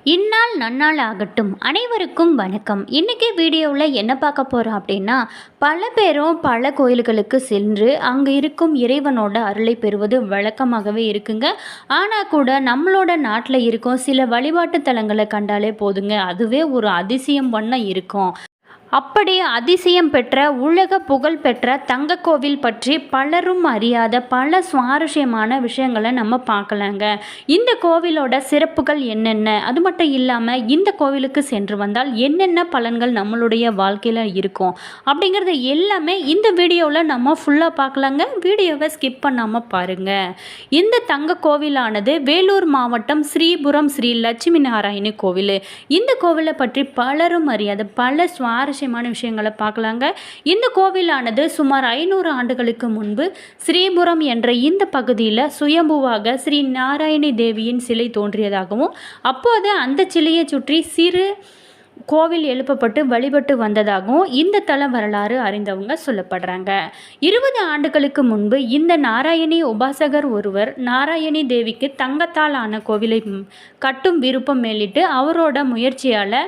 இந்நாள் நன்னாள் ஆகட்டும். அனைவருக்கும் வணக்கம். இன்றைக்கி வீடியோவில் என்ன பார்க்க போகிறோம் அப்படின்னா, பல பேரும் பல கோயில்களுக்கு சென்று அங்கே இருக்கும் இறைவனோட அருளை பெறுவது வழக்கமாகவே இருக்குங்க. ஆனால் கூட நம்மளோட நாட்டில் இருக்கும் சில வழிபாட்டு தலங்களை கண்டாலே போதுங்க, அதுவே ஒரு அதிசயம் பண்ண இருக்கும். அப்படி அதிசயம் பெற்ற உலக புகழ் பெற்ற தங்க கோவில் பற்றி பலரும் அறியாத பல சுவாரஸ்யமான விஷயங்களை நம்ம பார்க்கலாங்க. இந்த கோவிலோட சிறப்புகள் என்னென்ன, அது மட்டும் இல்லாமல் இந்த கோவிலுக்கு சென்று வந்தால் என்னென்ன பலன்கள் நம்மளுடைய வாழ்க்கையில் இருக்கும் அப்படிங்கிறது எல்லாமே இந்த வீடியோவில் நம்ம ஃபுல்லாக பார்க்கலாங்க. வீடியோவை ஸ்கிப் பண்ணாமல் பாருங்கள். இந்த தங்க கோவிலானது வேலூர் மாவட்டம் ஸ்ரீபுரம் ஸ்ரீ லட்சுமி நாராயணி கோவில். இந்த கோவிலை பற்றி பலரும் அறியாத பல சுவாரஸ்யமான விஷயங்களை பார்க்கலாங்க. இந்த கோவிலானது சுமார் 500 ஆண்டுகளுக்கு முன்பு ஸ்ரீபுரம் என்ற இந்த பகுதியில் சுயம்புவாக ஸ்ரீ நாராயணி தேவியின் சிலை தோன்றியதாகவும், அப்போது அந்த சிலையை சுற்றி சிறு கோவில் எழுப்பப்பட்டு வழிபட்டு வந்ததாகவும் இந்த தல வரலாறு அறிந்தவங்க சொல்லப்படுறாங்க. 20 ஆண்டுகளுக்கு முன்பு இந்த நாராயணி உபாசகர் ஒருவர் நாராயணி தேவிக்கு தங்கத்தால் ஆன கோவிலை கட்டும் விருப்பம் மேலிட்டு அவரோட முயற்சியால்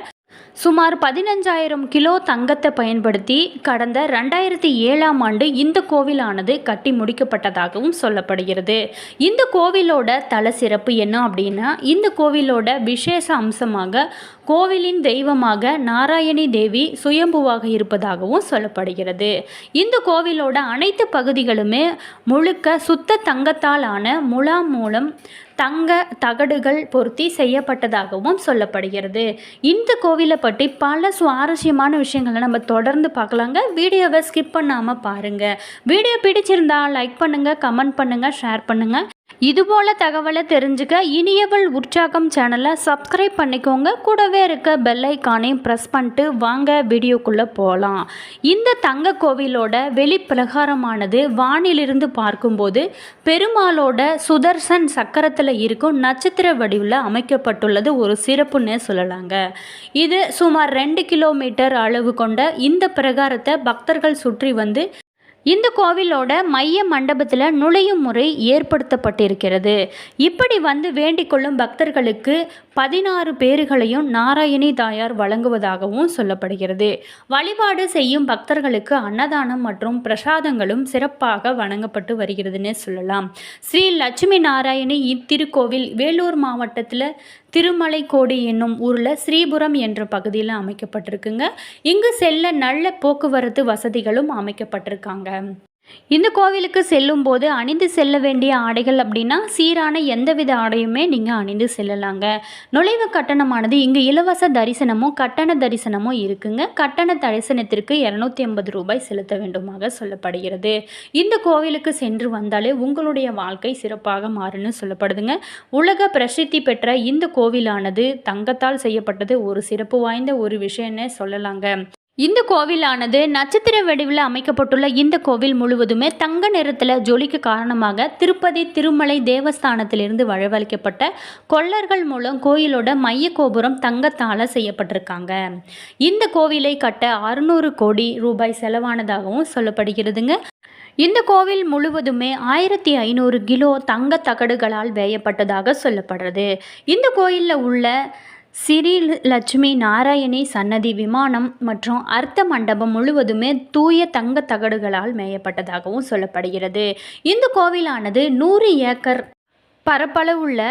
சுமார் 15,000 கிலோ தங்கத்தை பயன்படுத்தி கடந்த 2007ஆம் ஆண்டு இந்த கோவிலானது கட்டி முடிக்கப்பட்டதாகவும் சொல்லப்படுகிறது. இந்த கோவிலோட தல சிறப்பு என்ன அப்படின்னா, இந்த கோவிலோட விசேஷ அம்சமாக கோவிலின் தெய்வமாக நாராயணி தேவி சுயம்புவாக இருப்பதாகவும் சொல்லப்படுகிறது. இந்த கோவிலோட அனைத்து பகுதிகளுமே முழுக்க சுத்த தங்கத்தால் ஆன முலாம் மூலம் தங்க தகடுகள் பொருத்தி செய்யப்பட்டதாகவும் சொல்லப்படுகிறது. இந்த கோவிலை பற்றி பல சுவாரஸ்யமான விஷயங்களை நம்ம தொடர்ந்து பார்க்கலாங்க. வீடியோவை ஸ்கிப் பண்ணாமல் பாருங்கள். வீடியோ பிடிச்சிருந்தா லைக் பண்ணுங்கள், கமெண்ட் பண்ணுங்கள், ஷேர் பண்ணுங்கள். இதுபோல் தகவலை தெரிஞ்சுக்க இனியவள் உற்சாகம் சேனலை சப்ஸ்கிரைப் பண்ணிக்கோங்க. கூடவே இருக்க பெல் ஐக்கானையும் ப்ரெஸ் பண்ணிட்டு வாங்க வீடியோக்குள்ளே போகலாம். இந்த தங்க கோவிலோட வெளிப்பிரகாரமானது வானிலிருந்து பார்க்கும்போது பெருமாளோட சுதர்சன் சக்கரத்தில் இருக்கும் நட்சத்திர வடிவில் அமைக்கப்பட்டுள்ளது ஒரு சிறப்புன்னு சொல்லலாங்க. இது சுமார் 2 கிலோமீட்டர் அளவு கொண்ட இந்த பிரகாரத்தை பக்தர்கள் சுற்றி வந்து இந்த கோவிலோட மைய மண்டபத்தில் நுழையும் முறை ஏற்படுத்தப்பட்டிருக்கிறது. இப்படி வந்து வேண்டிக் கொள்ளும் பக்தர்களுக்கு 16 பேர்களையும் நாராயணி தாயார் வழங்குவதாகவும் சொல்லப்படுகிறது. வழிபாடு செய்யும் பக்தர்களுக்கு அன்னதானம் மற்றும் பிரசாதங்களும் சிறப்பாக வழங்கப்பட்டு வருகிறதுன்னு சொல்லலாம். ஸ்ரீ லட்சுமி நாராயணி இத்திருக்கோவில் வேலூர் மாவட்டத்தில் திருமலைக்கோடி என்னும் ஊரில் ஸ்ரீபுரம் என்ற பகுதியில் அமைக்கப்பட்டிருக்குங்க. இங்கு செல்ல நல்ல போக்குவரத்து வசதிகளும் அமைக்கப்பட்டிருக்காங்க. இந்த கோவிலுக்கு செல்லும் போது அணிந்து செல்ல வேண்டிய ஆடைகள் அப்படின்னா, சீரான எந்தவித ஆடையுமே நீங்கள் அணிந்து செல்லலாங்க. நுழைவு கட்டணமானது இங்கு இலவச தரிசனமும் கட்டண தரிசனமும் இருக்குங்க. கட்டண தரிசனத்திற்கு 250 ரூபாய் செலுத்த வேண்டுமாக சொல்லப்படுகிறது. இந்த கோவிலுக்கு சென்று வந்தாலே உங்களுடைய வாழ்க்கை சிறப்பாக மாறுன்னு சொல்லப்படுதுங்க. உலக பிரசித்தி பெற்ற இந்த கோவிலானது தங்கத்தால் செய்யப்பட்டது ஒரு சிறப்பு வாய்ந்த ஒரு விஷயம்னே சொல்லலாங்க. இந்த கோவிலானது நட்சத்திர வடிவில் அமைக்கப்பட்டுள்ள இந்த கோவில் முழுவதுமே தங்க நிறத்தில் ஜொலிக்க காரணமாக திருப்பதி திருமலை தேவஸ்தானத்திலிருந்து வரவழைக்கப்பட்ட கொள்ளர்கள் மூலம் கோயிலோட மைய கோபுரம் தங்கத்தால் செய்யப்பட்டிருக்காங்க. இந்த கோவிலை கட்ட 600 கோடி ரூபாய் செலவானதாகவும் சொல்லப்படுகிறதுங்க. இந்த கோவில் முழுவதுமே 1500 கிலோ தங்க தகடுகளால் வேயப்பட்டதாக சொல்லப்படுறது. இந்த கோயிலில் உள்ள ஸ்ரீ லட்சுமி நாராயணி சன்னதி விமானம் மற்றும் அர்த்த மண்டபம் முழுவதுமே தூய தங்க தகடுகளால் மேயப்பட்டதாகவும் சொல்லப்படுகிறது. இந்த கோவிலானது 100 ஏக்கர் பரப்பளவுள்ள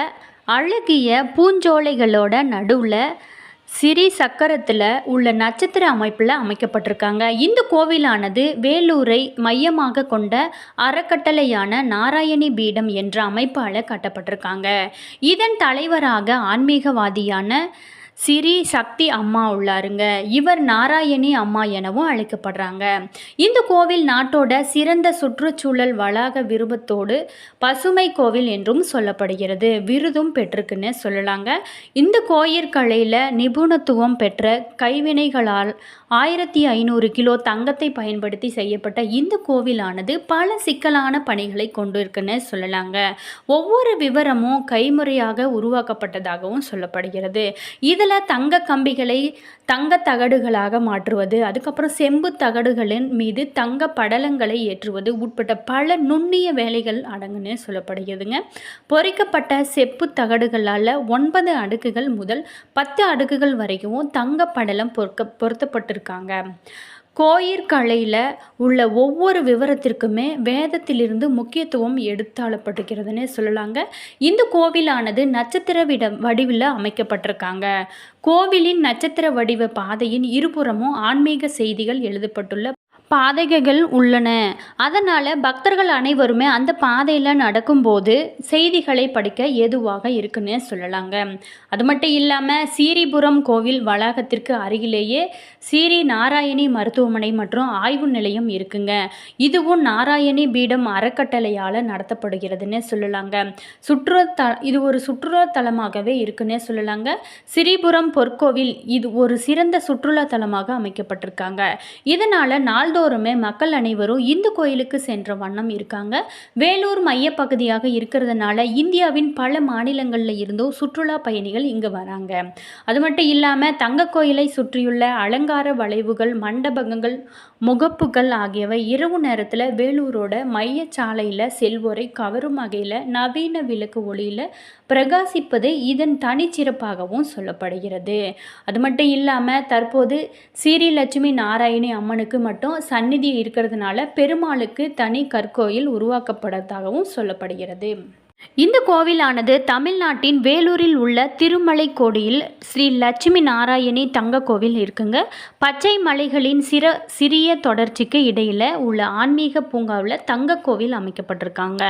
அழகிய பூஞ்சோலைகளோட நடுவில் சிறி சக்கரத்தில் உள்ள நட்சத்திர அமைப்பில் அமைக்கப்பட்டிருக்காங்க. இந்த கோவிலானது வேலூரை மையமாக கொண்ட அறக்கட்டளையான நாராயணி பீடம் என்ற அமைப்பால் கட்டப்பட்டிருக்காங்க. இதன் தலைவராக ஆன்மீகவாதியான சிறி சக்தி அம்மா உள்ளாருங்க. இவர் நாராயணி அம்மா எனவும் அழைக்கப்படுறாங்க. இந்த கோவில் நாட்டோட சிறந்த சுற்றுச்சூழல் வளாக விருப்பத்தோடு பசுமை கோவில் என்றும் சொல்லப்படுகிறது. விருதும் பெற்றிருக்குன்னு சொல்லலாங்க. இந்த கோயிற்கலையில் நிபுணத்துவம் பெற்ற கைவினைகளால் 1500 கிலோ தங்கத்தை பயன்படுத்தி செய்யப்பட்ட இந்த கோவிலானது பல சிக்கலான பணிகளை கொண்டு இருக்குன்னு சொல்லலாங்க. ஒவ்வொரு விவரமும் கைமுறையாக உருவாக்கப்பட்டதாகவும் சொல்லப்படுகிறது. இதில் தங்க கம்பிகளை தங்க தகடுகளாக மாற்றுவது, அதுக்கப்புறம் செம்பு தகடுகளின் மீது தங்க படலங்களை ஏற்றுவது உட்பட்ட பல நுண்ணிய வேலைகள் அடங்குன்னு சொல்லப்படுகிறதுங்க. பொறிக்கப்பட்ட செப்பு தகடுகளால் 9 அடுக்குகள் முதல் 10 அடுக்குகள் வரைக்கும் தங்க படலம் பொருத்தப்பட்டிருக்காங்க. கோயிற்கலையில் உள்ள ஒவ்வொரு விவரத்திற்குமே வேதத்திலிருந்து முக்கியத்துவம் எடுத்தாளப்பட்டிருக்கிறதுனே சொல்லலாங்க. இந்த கோவிலானது நட்சத்திர வடிவில் அமைக்கப்பட்டிருக்காங்க. கோவிலின் நட்சத்திர வடிவ பாதையின் இருபுறமும் ஆன்மீக செய்திகள் எழுதப்பட்டுள்ள பாதைகள் உள்ளன. அதனால் பக்தர்கள் அனைவருமே அந்த பாதையில் நடக்கும்போது செய்திகளை படிக்க ஏதுவாக இருக்குன்னு சொல்லலாங்க. அது மட்டும் இல்லாமல் சீரிபுரம் கோவில் வளாகத்திற்கு அருகிலேயே சீரி நாராயணி மருத்துவமனை மற்றும் ஆய்வு நிலையம் இருக்குங்க. இதுவும் நாராயணி பீடம் அறக்கட்டளையால் நடத்தப்படுகிறதுன்னு சொல்லலாங்க. இது ஒரு சுற்றுலா தலமாகவே இருக்குன்னே சொல்லலாங்க. ஸ்ரீபுரம் பொற்கோவில் இது ஒரு சிறந்த சுற்றுலா தலமாக அமைக்கப்பட்டிருக்காங்க. இதனால் நாள்தோறுமே மக்கள் அனைவரும் இந்த கோயிலுக்கு சென்ற வண்ணம் இருக்காங்க. வேலூர் மையப்பகுதியாக இருக்கிறதுனால இந்தியாவின் பல மாநிலங்களில் இருந்தும் சுற்றுலா பயணிகள் இங்கு வராங்க. அது மட்டும் இல்லாமல் தங்க கோயிலை சுற்றியுள்ள அலங்கார வளைவுகள், மண்டபங்கள், முகப்புகள் ஆகியவை இரவு நேரத்தில் வேலூரோட மையச்சாலையில் செல்வோரை கவரும் வகையில் நவீன விளக்கு ஒளியில் பிரகாசிப்பது இதன் தனிச்சிறப்பாகவும் சொல்லப்படுகிறது. அது மட்டும் இல்லாமல் தற்போது ஸ்ரீலட்சுமி நாராயணி அம்மனுக்கு மட்டும் சந்நிதி இருக்கிறதுனால பெருமாளுக்கு தனி கற்கோயில் உருவாக்கப்பட்டதாகவும் சொல்லப்படுகிறது. இந்த கோவிலானது தமிழ்நாட்டின் வேலூரில் உள்ள திருமலைக்கோடியில் ஸ்ரீ லட்சுமி நாராயணி தங்க கோவில் இருக்குங்க. பச்சை மலைகளின் சிறிய தொடர்ச்சிக்கு இடையில் உள்ள ஆன்மீக பூங்காவில் தங்க கோவில் அமைக்கப்பட்டிருக்காங்க.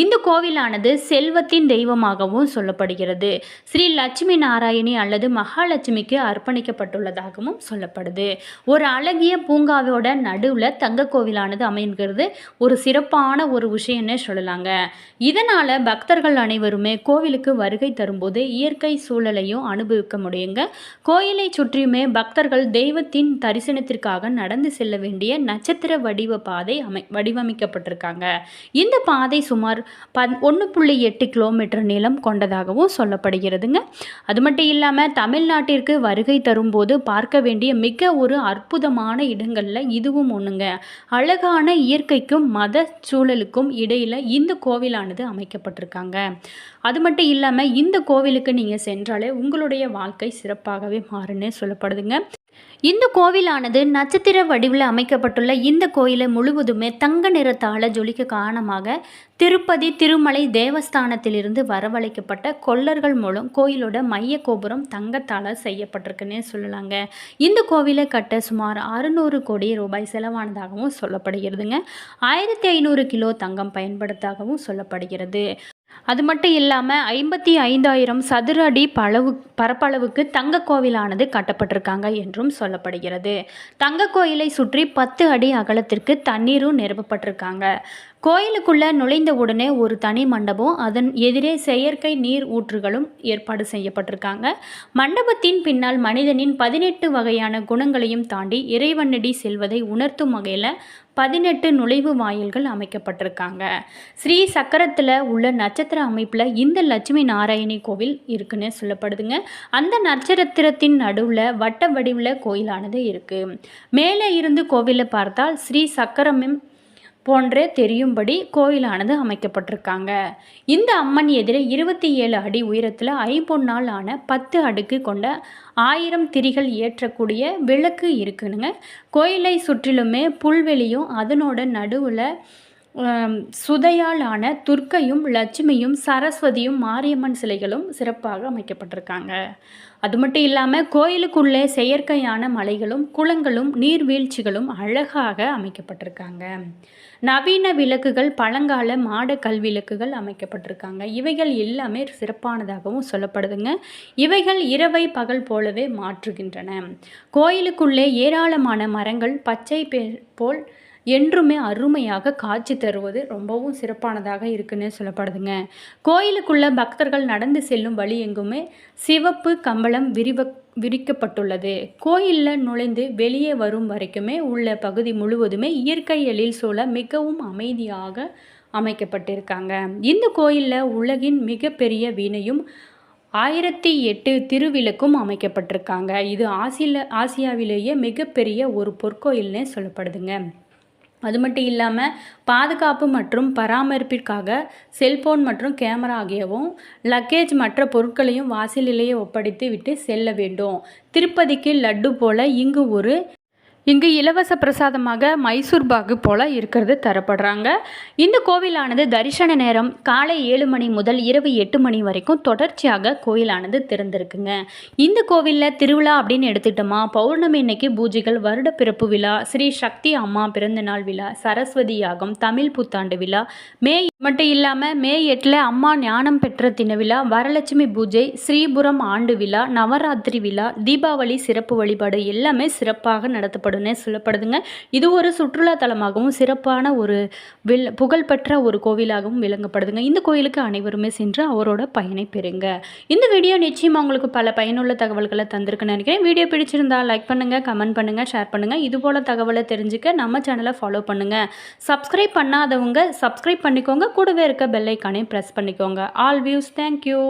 இந்த கோவிலானது செல்வத்தின் தெய்வமாகவும் சொல்லப்படுகிறது. ஸ்ரீ லட்சுமி நாராயணி அல்லது மகாலட்சுமிக்கு அர்ப்பணிக்கப்பட்டுள்ளதாகவும் சொல்லப்படுது. ஒரு அழகிய பூங்காவோட நடுவில் தங்க கோவிலானது அமைகிறது ஒரு சிறப்பான ஒரு விஷயம்னு சொல்லலாங்க. இதனால் பக்தர்கள் அனைவருமே கோவிலுக்கு வருகை தரும்போது இயற்கை சூழலையும் அனுபவிக்க முடியுங்க. கோயிலை சுற்றியுமே பக்தர்கள் தெய்வத்தின் தரிசனத்திற்காக நடந்து செல்ல வேண்டிய நட்சத்திர வடிவ பாதை வடிவமைக்கப்பட்டிருக்காங்க. இந்த பாதை சுமார் 1.8 கிலோமீட்டர் நீளம் கொண்டதாகவும் சொல்லப்படுகிறதுங்க. அது மட்டும் இல்லாமல் தமிழ்நாட்டிற்கு வருகை தரும்போது பார்க்க வேண்டிய மிக ஒரு அற்புதமான இடங்களில் இதுவும் ஒன்றுங்க. அழகான இயற்கைக்கும் மத சூழலுக்கும் இடையில் இந்த கோவிலானது அமைக்கப்பட்டிருக்காங்க. அது மட்டும் இல்லாமல் இந்த கோவிலுக்கு நீங்கள் சென்றாலே உங்களுடைய வாழ்க்கை சிறப்பாகவே மாறுன்னு சொல்லப்படுதுங்க. இந்த கோவிலானது நட்சத்திர வடிவில் அமைக்கப்பட்டுள்ள இந்த கோயிலை முழுவதுமே தங்க நிறத்தால் ஜொலிக்க காரணமாக திருப்பதி திருமலை தேவஸ்தானத்திலிருந்து வரவழைக்கப்பட்ட கொள்ளர்கள் மூலம் கோயிலோட மைய கோபுரம் தங்கத்தால் செய்யப்பட்டிருக்குன்னே சொல்லலாங்க. இந்த கோவிலை கட்ட சுமார் 600 கோடி ரூபாய் செலவானதாகவும் சொல்லப்படுகிறதுங்க. 1500 கிலோ தங்கம் பயன்படுத்ததாகவும் சொல்லப்படுகிறது. அது மட்டும் இல்லாமல் 55,000 சதுர அடி பரப்பளவுக்கு தங்க கோவிலானது கட்டப்பட்டிருக்காங்க என்றும் சொல்லப்படுகிறது. தங்க கோயிலை சுற்றி 10 அடி அகலத்திற்கு தண்ணீரும் நிரப்பப்பட்டிருக்காங்க. கோயிலுக்குள்ள நுழைந்த உடனே ஒரு தனி மண்டபம், அதன் எதிரே செயற்கை நீர் ஊற்றுகளும் ஏற்பாடு செய்யப்பட்டிருக்காங்க. மண்டபத்தின் பின்னால் மனிதனின் 18 வகையான குணங்களையும் தாண்டி இறைவனடி செல்வதை உணர்த்தும் வகையில் 18 நுழைவு வாயில்கள் அமைக்கப்பட்டிருக்காங்க. ஸ்ரீ சக்கரத்தில் உள்ள நட்சத்திர அமைப்பில் இந்த லட்சுமி நாராயணி கோவில் இருக்குன்னு சொல்லப்படுதுங்க. அந்த நட்சத்திரத்தின் நடுவில் வட்ட வடிவில் கோயிலானது இருக்குது. மேலே இருந்து கோவிலை பார்த்தால் ஸ்ரீ சக்கரமும் போன்றே தெரியும்படி கோயிலானது அமைக்கப்பட்டிருக்காங்க. இந்த அம்மன் எதிரே 27 அடி உயரத்தில் ஐம்பொன்னால் ஆன 10 அடுக்கு கொண்ட 1000 திரிகள் ஏற்றக்கூடிய விளக்கு இருக்குனுங்க. கோயிலை சுற்றிலுமே புல்வெளியும் அதனோட நடுவில் சுதையால் ஆன துர்க்கையும் லட்சுமியும் சரஸ்வதியும் மாரியம்மன் சிலைகளும் சிறப்பாக அமைக்கப்பட்டிருக்காங்க. அது மட்டும் இல்லாமல் கோயிலுக்குள்ளே செயற்கையான மலைகளும் குளங்களும் நீர்வீழ்ச்சிகளும் அழகாக அமைக்கப்பட்டிருக்காங்க. நவீன விளக்குகள், பழங்கால மாட கல்விளக்குகள் அமைக்கப்பட்டிருக்காங்க. இவைகள் எல்லாமே சிறப்பானதாகவும் சொல்லப்படுதுங்க. இவைகள் இரவை பகல் போலவே மாற்றுகின்றன. கோயிலுக்குள்ளே ஏராளமான மரங்கள் பச்சை போல் என்றுமே அருமையாக காட்சி தருவது ரொம்பவும் சிறப்பானதாக இருக்குன்னு சொல்லப்படுதுங்க. கோயிலுக்குள்ள பக்தர்கள் நடந்து செல்லும் வழி எங்குமே சிவப்பு கம்பளம் விரிக்கப்பட்டுள்ளது. கோயிலில் நுழைந்து வெளியே வரும் வரைக்குமே உள்ள பகுதி முழுவதுமே இயற்கை எழில் சூழ மிகவும் அமைதியாக அமைக்கப்பட்டிருக்காங்க. இந்த கோயிலில் உலகின் மிகப்பெரிய வீணையும் 1008 திருவிளக்கும் அமைக்கப்பட்டிருக்காங்க. இது ஆசியாவிலேயே மிகப்பெரிய ஒரு பொற்கோயில்னே சொல்லப்படுதுங்க. அது மட்டும் இல்லாமல் பாதுகாப்பு மற்றும் பராமரிப்பிற்காக செல்போன் மற்றும் கேமரா ஆகியவும் லக்கேஜ் மற்ற பொருட்களையும் வாசலிலேயே ஒப்படைத்து விட்டு செல்ல வேண்டும். திருப்பதிக்கு லட்டு போல இங்கு இலவச பிரசாதமாக மைசூர் பாகு போல இருக்கிறது தரப்படுறாங்க. இந்த கோவிலானது தரிசன நேரம் காலை 7 மணி முதல் இரவு 8 மணி வரைக்கும் தொடர்ச்சியாக கோயிலானது திறந்திருக்குங்க. இந்த கோவிலில் திருவிழா அப்படின்னு எடுத்துட்டோமா, பௌர்ணமி இன்னைக்கு பூஜைகள், வருட பிறப்பு விழா, ஸ்ரீ சக்தி அம்மா பிறந்தநாள் விழா, சரஸ்வதி யாகம், தமிழ் புத்தாண்டு விழா, மட்டும் இல்லாமல் மே 8 அம்மா ஞானம் பெற்ற தின விழா, வரலட்சுமி பூஜை, ஸ்ரீபுரம் ஆண்டு விழா, நவராத்திரி விழா, தீபாவளி சிறப்பு வழிபாடு எல்லாமே சிறப்பாக நடத்தப்படும்னே சொல்லப்படுதுங்க. இது ஒரு சுற்றுலா தலமாகவும் சிறப்பான ஒரு புகழ்பெற்ற ஒரு கோவிலாகவும் விளங்கப்படுதுங்க. இந்த கோயிலுக்கு அனைவருமே சென்று அவரோட பயனை பெறுங்க. இந்த வீடியோ நிச்சயமாக உங்களுக்கு பல பயனுள்ள தகவல்களை தந்திருக்குன்னு நினைக்கிறேன். வீடியோ பிடிச்சிருந்தா லைக் பண்ணுங்கள், கமெண்ட் பண்ணுங்கள், ஷேர் பண்ணுங்கள். இதுபோல் தகவலை தெரிஞ்சுக்க நம்ம சேனலை ஃபாலோ பண்ணுங்கள். சப்ஸ்கிரைப் பண்ணாதவங்க சப்ஸ்கிரைப் பண்ணிக்கோங்க. கூடவே இருக்க பெல் ஐக்கானை ப்ரெஸ் பண்ணிக்கோங்க. All views, thank you.